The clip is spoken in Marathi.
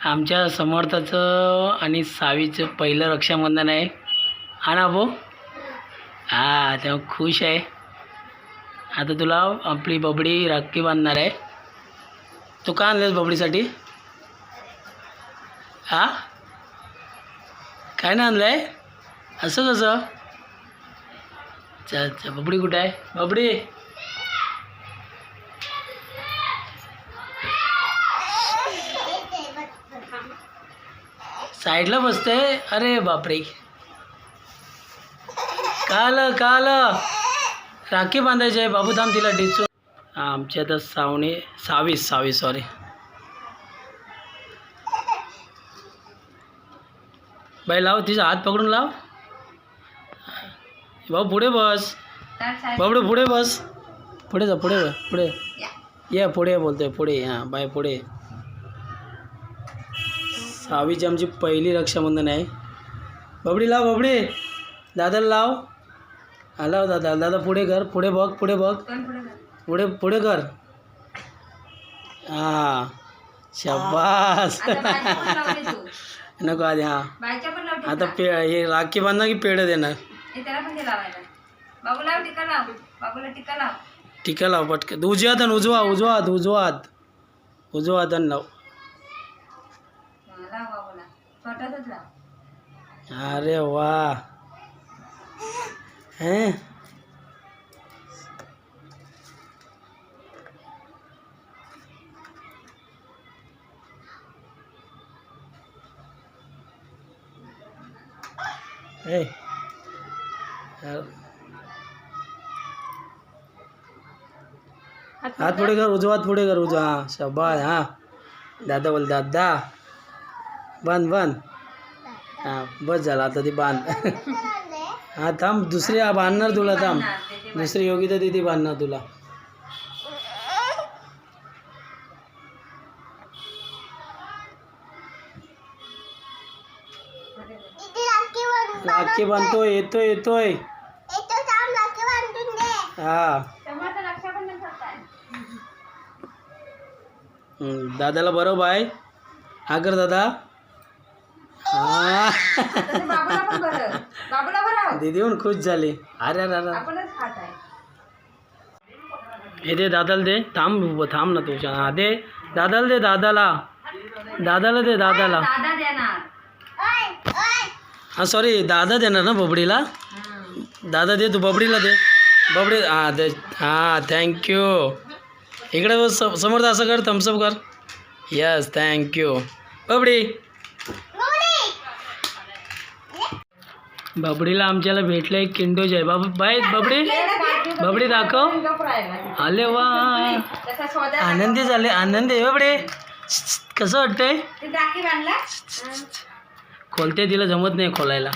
आमच्या समर्थाचं आणि सावीचं पहिलं रक्षाबंधन आहे. हा ना भाऊ? हा, तेव्हा खुश आहे. आता तुला आपली बबडी राखी बांधणार आहे. तू का आणलेस बबडीसाठी? हा, काय नाही आणलं आहे? असं कसं? चल चल, बबडी कुठं आहे? बबडी साईडला बसते. अरे बापरे, काल राखी बांधायची आहे. बाबू थांब, तिला डिचून. आमच्या तर सावी सॉरी. बाई लाव, तिचा हात पकडून लाव. भाऊ पुढे बस. बाबडे पुढे बस. पुढे जा, पुढे ये. पुढे बोलतोय, पुढे. हां बाय, पुढे. सावीची आमची पहिली रक्षाबंधन आहे. बबडी लाव, बबडी. दादाला लाव. हा लाव दादा पुढे कर. पुढे बघ. पुढे कर. हां, शाबास. नको आधी. हां, आता हे राखी बांधणार की पेढ देणार? टिका लाव पटकन. उजवा हातानं लाव. अरे वा. हैं, हात पुढे कर. उजवा. हां शाबास. हां, दादा बोल. दादा बांध. हां बस झालं आता. ती बांध. हां थांब, दुसरी बांधणार तुला. थांब, दुसरी योगिता दीदी बांधणार तुला. राखी बांधतोय. येतोय. हा, दादाला बरोबर आहे. हा कर दादा. हा, दीदी पण खुश झाली. अरे हे दे दादाला दे. थांब ना तुझ्या. हा दे दादाला. दे दादाला. हा सॉरी, दादा देणार ना बबडीला. दादा दे, तू बबडीला दे. बबडी. हां दे. हां थँक्यू. इकडे बस. समोर असं कर, थम्सअप कर. यस, थँक्यू बबडी. बबडीला आमच्याला भेटलं एक किंडोज आहे. बाय बबडी दाखव. आले वा, आनंदी झाले. आनंदी बबडे. कसं वाटतंय? खोलते, तिला जमत नाही खोलायला.